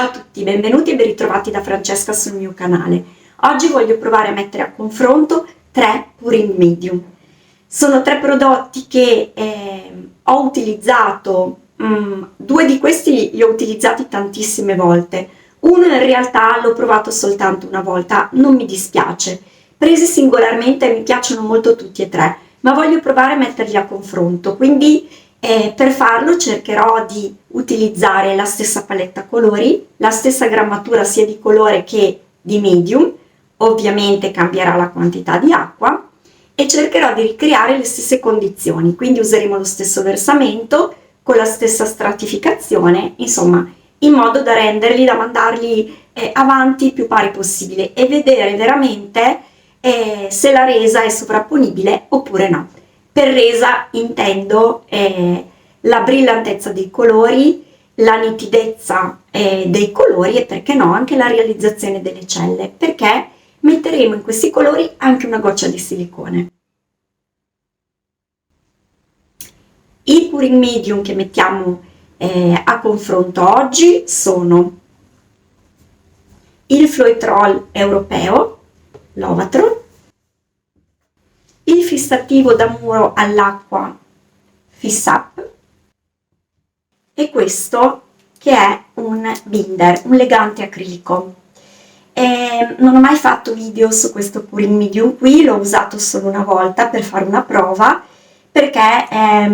Ciao a tutti, benvenuti e ben ritrovati da Francesca sul mio canale. Oggi voglio provare a mettere a confronto 3 Pouring Medium. Sono 3 prodotti che ho utilizzato, 2 di questi li ho utilizzati tantissime volte, uno in realtà l'ho provato soltanto una volta, non mi dispiace. Presi singolarmente mi piacciono molto tutti e 3, ma voglio provare a metterli a confronto, quindi per farlo cercherò di utilizzare la stessa paletta colori, la stessa grammatura sia di colore che di medium, ovviamente cambierà la quantità di acqua e cercherò di ricreare le stesse condizioni, quindi useremo lo stesso versamento con la stessa stratificazione, insomma in modo da renderli, da mandarli avanti il più pari possibile e vedere veramente se la resa è sovrapponibile oppure no. Per resa intendo la brillantezza dei colori, la nitidezza dei colori e perché no anche la realizzazione delle celle, perché metteremo in questi colori anche una goccia di silicone. I Pouring Medium che mettiamo a confronto oggi sono il Floetrol europeo, l'Ovatron, il fissativo da muro all'acqua Fiss Up e questo che è un binder, un legante acrilico. Non ho mai fatto video su questo Pouring Medium qui, l'ho usato solo una volta per fare una prova perché è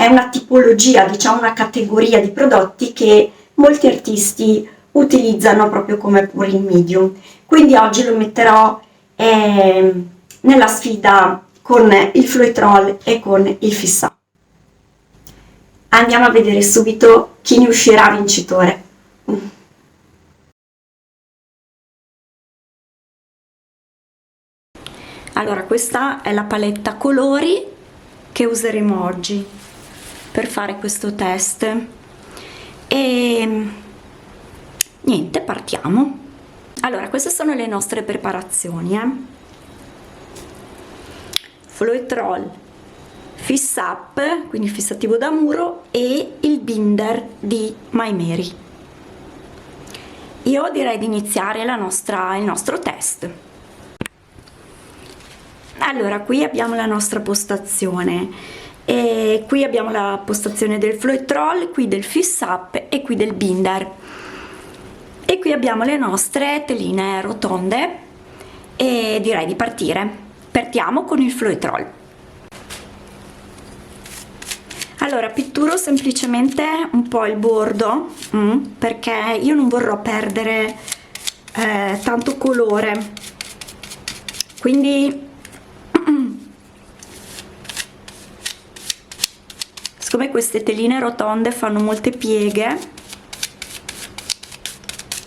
una tipologia, diciamo una categoria di prodotti che molti artisti utilizzano proprio come Pouring Medium, quindi oggi lo metterò nella sfida con il Floetrol e con il Fiss Up. Andiamo a vedere subito chi ne uscirà vincitore. Allora, questa è la paletta colori che useremo oggi per fare questo test e niente, partiamo. Allora, queste sono le nostre preparazioni, Floetrol, Fiss Up, quindi il fissativo da muro, e il binder di My Mary. Io direi di iniziare il nostro test. Allora, qui abbiamo la nostra postazione e qui abbiamo la postazione del Floetrol, qui del Fiss Up e qui del binder, e qui abbiamo le nostre teline rotonde e direi di partire. Partiamo con il Floetrol. Allora, pitturo semplicemente un po' il bordo perché io non vorrò perdere tanto colore, quindi siccome queste teline rotonde fanno molte pieghe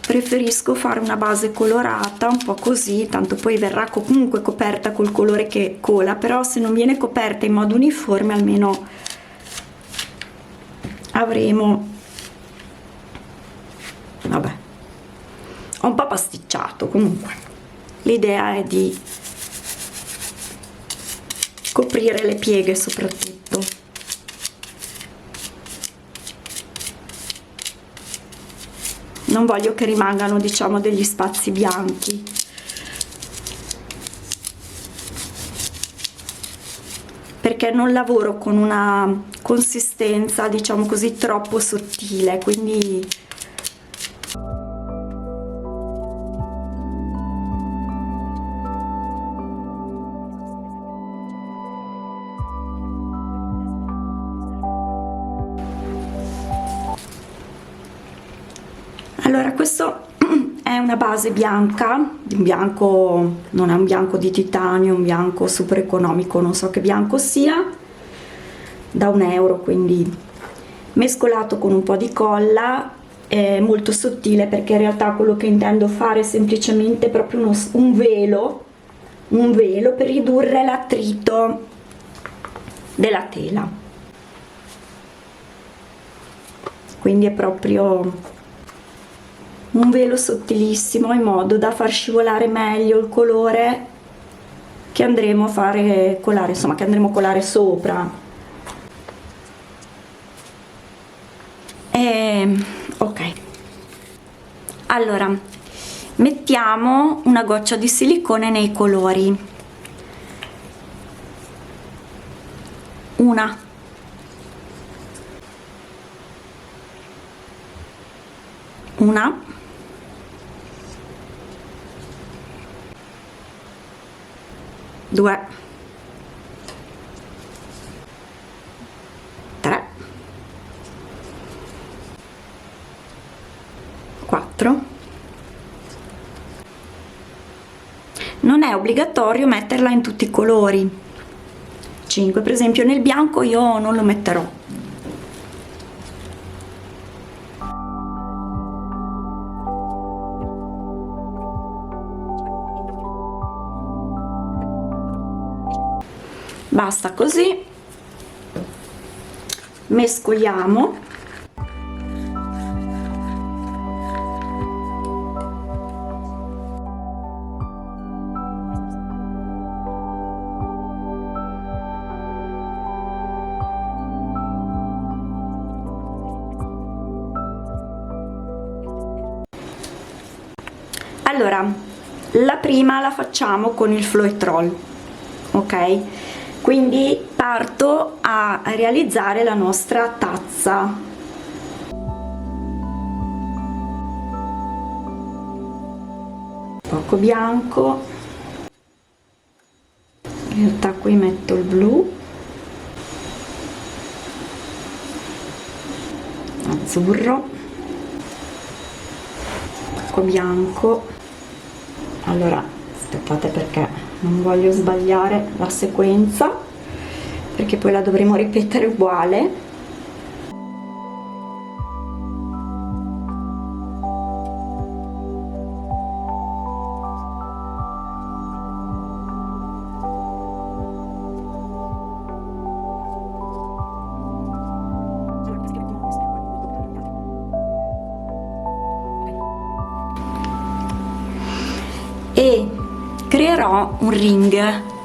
preferisco fare una base colorata un po' così, tanto poi verrà comunque coperta col colore che cola, però se non viene coperta in modo uniforme almeno avremo, vabbè, ho un po' pasticciato, comunque l'idea è di coprire le pieghe soprattutto. Non voglio che rimangano, diciamo, degli spazi bianchi. Perché non lavoro con una consistenza, diciamo così, troppo sottile, quindi allora questo è una base bianca, un bianco, non è un bianco di titanio, è un bianco super economico, non so che bianco sia, da €1, quindi mescolato con un po' di colla, è molto sottile perché in realtà quello che intendo fare è semplicemente proprio un velo per ridurre l'attrito della tela, quindi è proprio un velo sottilissimo in modo da far scivolare meglio il colore che andremo a fare colare, insomma che andremo a colare sopra. Ok, Allora, mettiamo una goccia di silicone nei colori, una, due, tre, quattro. Non è obbligatorio metterla in tutti i colori. 5, per esempio nel bianco io non lo metterò. Basta così, mescoliamo. Allora, la prima la facciamo con il Floetrol, ok? Quindi parto a realizzare la nostra tazza. Poco bianco, in realtà qui metto il blu, azzurro, poco bianco. Allora, aspettate perché non voglio sbagliare la sequenza, perché poi la dovremo ripetere uguale. E creerò un ring.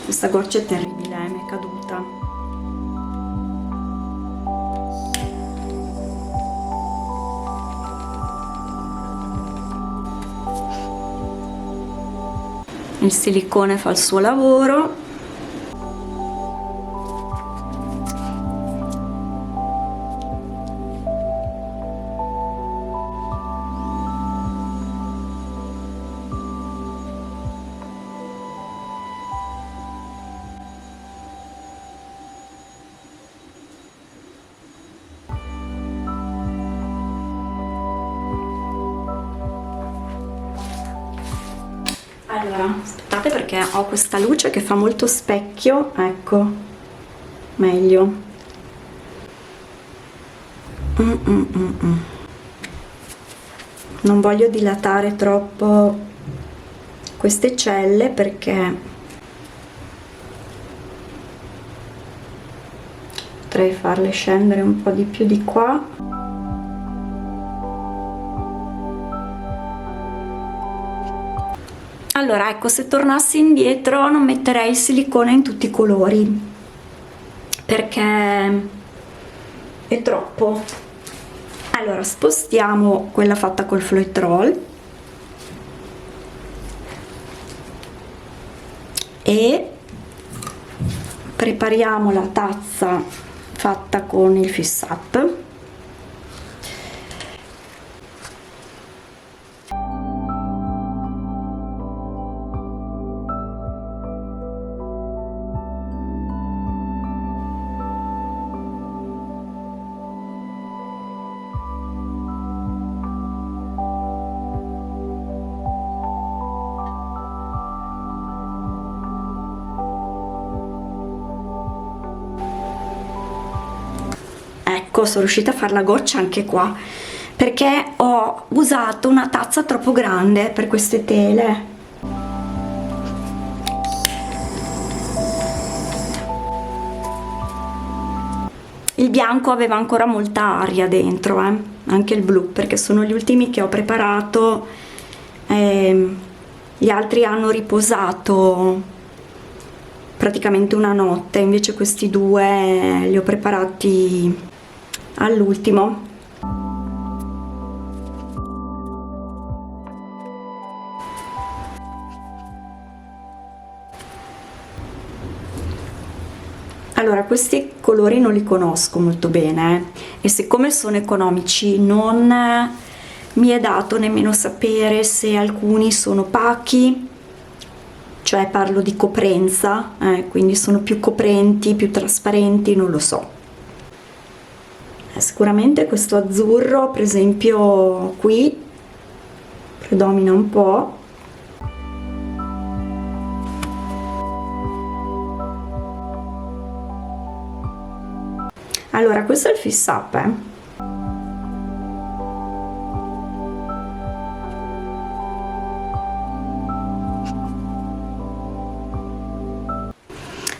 Questa goccia è terribile, mi è caduta. Il silicone fa il suo lavoro. Allora, aspettate perché ho questa luce che fa molto specchio, ecco, meglio. Non voglio dilatare troppo queste celle perché potrei farle scendere un po' di più di qua. Allora, ecco, se tornassi indietro non metterei il silicone in tutti i colori perché è troppo. Allora, spostiamo quella fatta col Floetrol e prepariamo la tazza fatta con il Fix Up. Ecco, sono riuscita a fare la goccia anche qua, perché ho usato una tazza troppo grande per queste tele. Il bianco aveva ancora molta aria dentro, anche il blu, perché sono gli ultimi che ho preparato, gli altri hanno riposato praticamente una notte, invece questi due li ho preparati all'ultimo. Allora, questi colori non li conosco molto bene e siccome sono economici non mi è dato nemmeno sapere se alcuni sono opachi, cioè parlo di coprenza, quindi sono più coprenti, più trasparenti, non lo so. Sicuramente questo azzurro, per esempio, qui predomina un po'. Allora, questo è il Fix Up,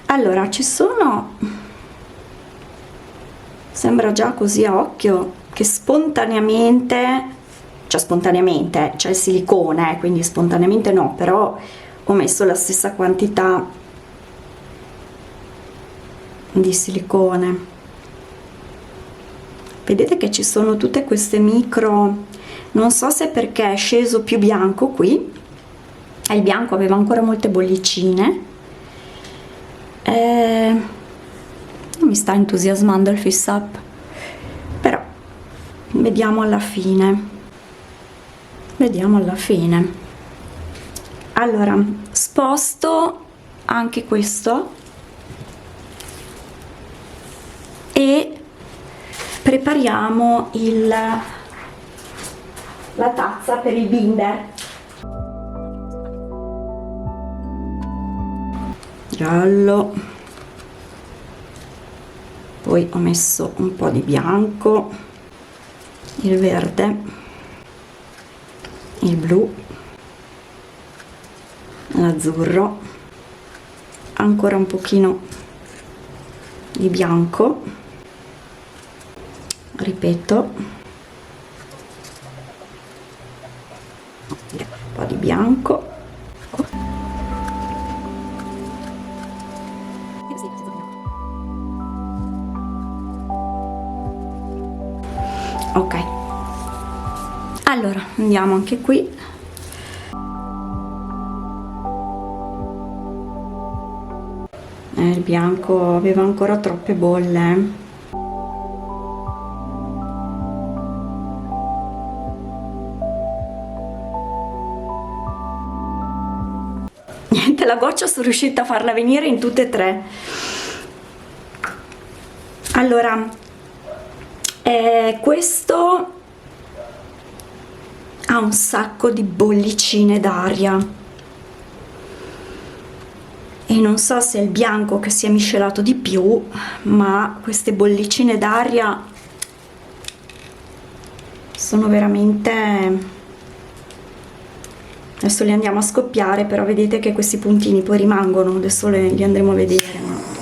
Allora, ci sono, sembra già così a occhio che spontaneamente, c'è il silicone, quindi spontaneamente no, però ho messo la stessa quantità di silicone. Vedete che ci sono tutte queste micro, non so se perché è sceso più bianco qui, e il bianco aveva ancora molte bollicine, non mi sta entusiasmando il Fix Up, però vediamo alla fine. Allora, sposto anche questo e prepariamo la tazza per il binder. Giallo, poi ho messo un po' di bianco, il verde, il blu, l'azzurro, ancora un pochino di bianco, ripeto, un po' di bianco, ok. Allora andiamo anche qui, il bianco aveva ancora troppe bolle, niente, la goccia sono riuscita a farla venire in tutte e tre. Allora, questo ha un sacco di bollicine d'aria e non so se è il bianco che si è miscelato di più, ma queste bollicine d'aria sono veramente, adesso li andiamo a scoppiare, però vedete che questi puntini poi rimangono, adesso li andremo a vedere, ma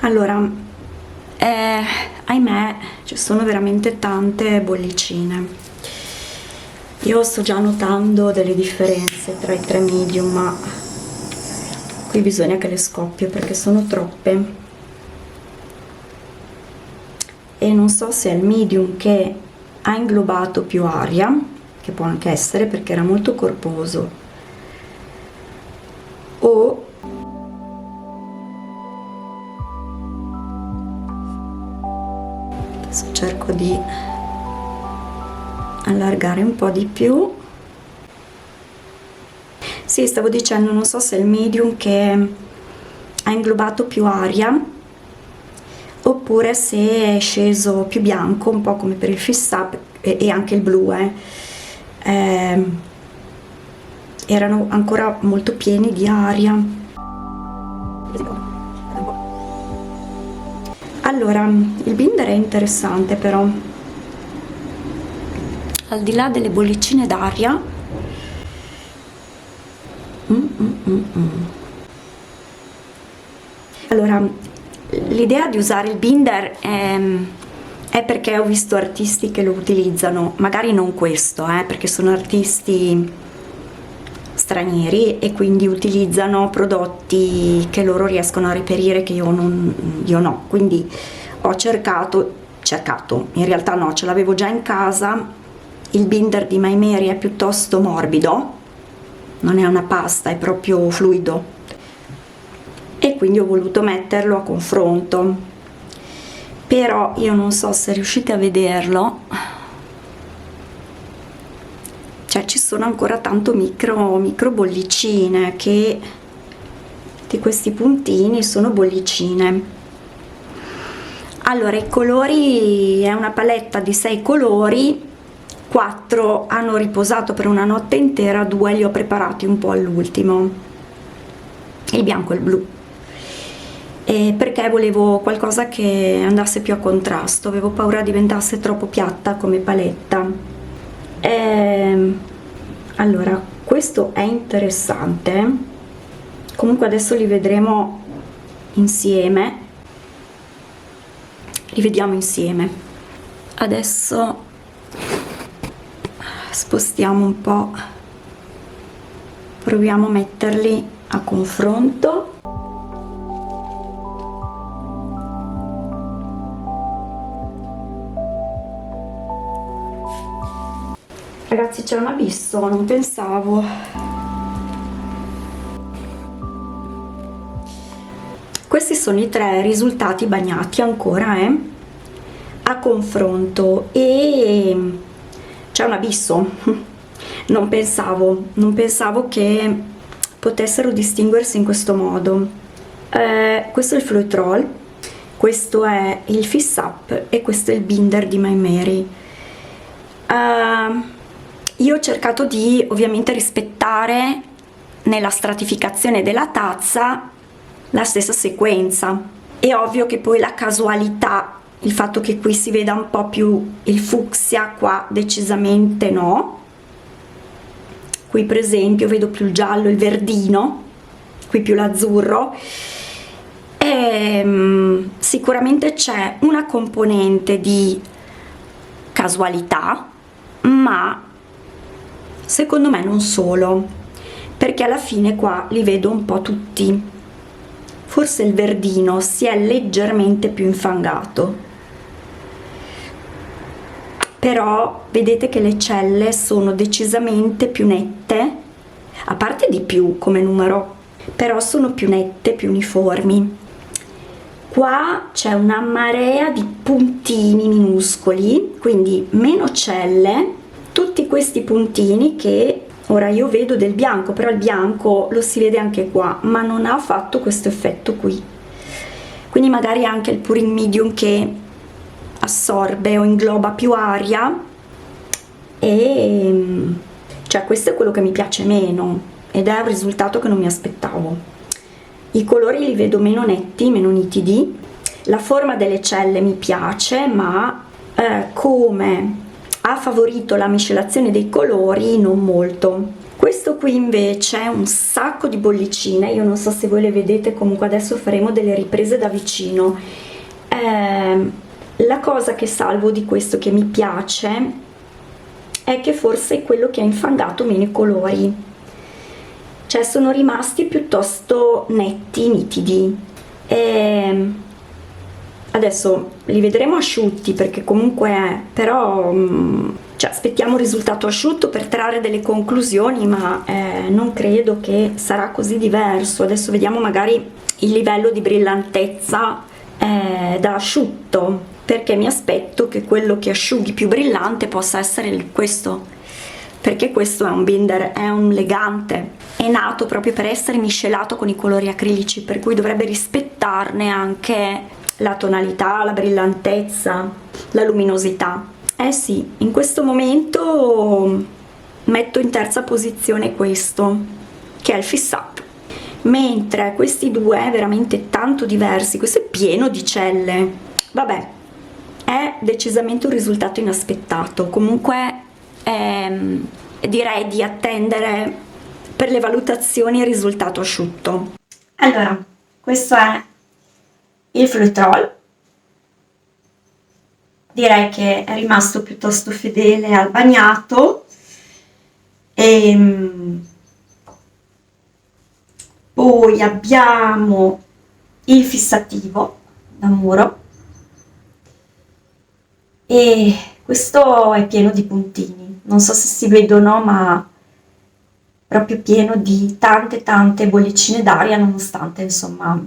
allora, ahimè, ci sono veramente tante bollicine. Io sto già notando delle differenze tra i 3 medium, ma qui bisogna che le scoppio perché sono troppe. E non so se è il medium che ha inglobato più aria, che può anche essere perché era molto corposo, o adesso cerco di allargare un po' di più. Sì, stavo dicendo, non so se è il medium che ha inglobato più aria oppure se è sceso più bianco, un po' come per il Fix Up e anche il blu, erano ancora molto pieni di aria. Allora, il binder è interessante, però al di là delle bollicine d'aria, allora, l'idea di usare il binder è perché ho visto artisti che lo utilizzano, magari non questo, perché sono artisti stranieri e quindi utilizzano prodotti che loro riescono a reperire che io no, quindi ho cercato, in realtà no, ce l'avevo già in casa. Il binder di My Mary è piuttosto morbido, non è una pasta, è proprio fluido, e quindi ho voluto metterlo a confronto. Però io non so se riuscite a vederlo, cioè ci sono ancora tanto micro bollicine, che di questi puntini sono bollicine. Allora, i colori è una paletta di 6 colori, 4 hanno riposato per una notte intera, 2 li ho preparati un po' all'ultimo, il bianco e il blu, perché volevo qualcosa che andasse più a contrasto, avevo paura diventasse troppo piatta come paletta. Allora, questo è interessante, comunque adesso li vedremo insieme, li vediamo insieme. Adesso spostiamo un po', proviamo a metterli a confronto. Ragazzi, c'è un abisso, non pensavo. Questi sono i 3 risultati bagnati ancora a confronto, e c'è un abisso. Non pensavo che potessero distinguersi in questo modo. Questo è il Fluid, questo è il Fix Up e questo è il binder di My Mary. Io ho cercato di ovviamente rispettare nella stratificazione della tazza la stessa sequenza. È ovvio che poi la casualità, il fatto che qui si veda un po' più il fucsia, qua decisamente no. Qui per esempio vedo più il giallo, il verdino, qui più l'azzurro. Sicuramente c'è una componente di casualità, ma secondo me non solo, perché alla fine qua li vedo un po' tutti. Forse il verdino si è leggermente più infangato, però vedete che le celle sono decisamente più nette, a parte di più come numero, però sono più nette, più uniformi. Qua c'è una marea di puntini minuscoli, quindi meno celle, tutti questi puntini che ora io vedo del bianco, però il bianco lo si vede anche qua, ma non ha fatto questo effetto qui. Quindi magari anche il pouring medium che assorbe o ingloba più aria, e cioè questo è quello che mi piace meno ed è un risultato che non mi aspettavo. I colori li vedo meno netti, meno nitidi, la forma delle celle mi piace, ma come ha favorito la miscelazione dei colori non molto. Questo qui invece è un sacco di bollicine, io non so se voi le vedete, comunque adesso faremo delle riprese da vicino. La cosa che salvo di questo, che mi piace, è che forse è quello che ha infangato meno i colori, cioè sono rimasti piuttosto netti, nitidi. Adesso li vedremo asciutti, perché comunque però cioè, aspettiamo il risultato asciutto per trarre delle conclusioni, ma non credo che sarà così diverso. Adesso vediamo magari il livello di brillantezza da asciutto. perché mi aspetto che quello che asciughi più brillante possa essere questo, perché questo è un binder, è un legante, è nato proprio per essere miscelato con i colori acrilici, per cui dovrebbe rispettarne anche la tonalità, la brillantezza, la luminosità. Eh sì, in questo momento metto in terza posizione questo, che è il Fix Up, mentre questi due veramente tanto diversi, questo è pieno di celle, vabbè, è decisamente un risultato inaspettato. Comunque direi di attendere per le valutazioni il risultato asciutto. Allora, questo è il Flutrol, direi che è rimasto piuttosto fedele al bagnato. Poi abbiamo il fissativo da muro, e questo è pieno di puntini, non so se si vedono, ma proprio pieno di tante bollicine d'aria, nonostante insomma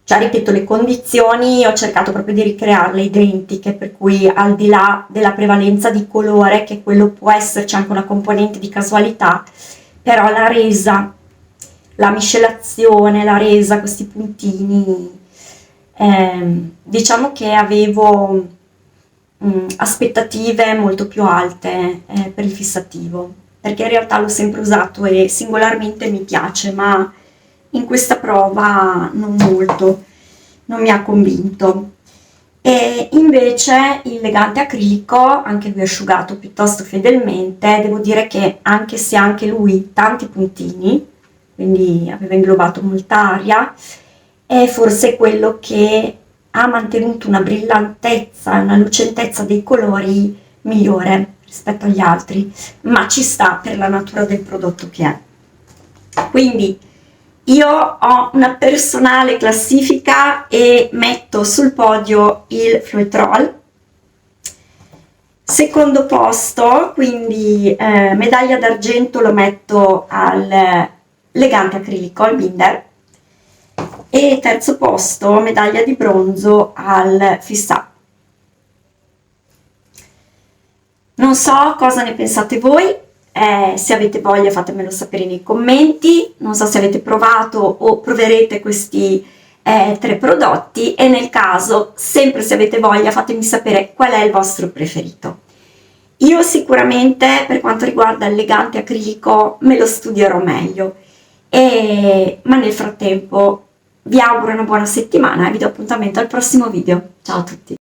già ripeto, le condizioni ho cercato proprio di ricrearle identiche, per cui al di là della prevalenza di colore, che quello può esserci anche una componente di casualità, però la resa, la miscelazione, la resa, questi puntini, diciamo che avevo aspettative molto più alte per il fissativo, perché in realtà l'ho sempre usato e singolarmente mi piace, ma in questa prova non molto, non mi ha convinto. E invece il legante acrilico, anche lui asciugato piuttosto fedelmente, devo dire che anche se anche lui tanti puntini, quindi aveva inglobato molta aria, è forse quello che ha mantenuto una brillantezza, una lucentezza dei colori migliore rispetto agli altri, ma ci sta per la natura del prodotto che è. Quindi io ho una personale classifica e metto sul podio il Flutrol. Secondo posto, quindi medaglia d'argento lo metto al legante acrilico, al binder, e terzo posto, medaglia di bronzo al Fix Up. Non so cosa ne pensate voi, se avete voglia fatemelo sapere nei commenti, non so se avete provato o proverete questi tre prodotti, e nel caso, sempre se avete voglia, fatemi sapere qual è il vostro preferito. Io sicuramente, per quanto riguarda il legante acrilico, me lo studierò meglio, ma nel frattempo vi auguro una buona settimana e vi do appuntamento al prossimo video. Ciao a tutti!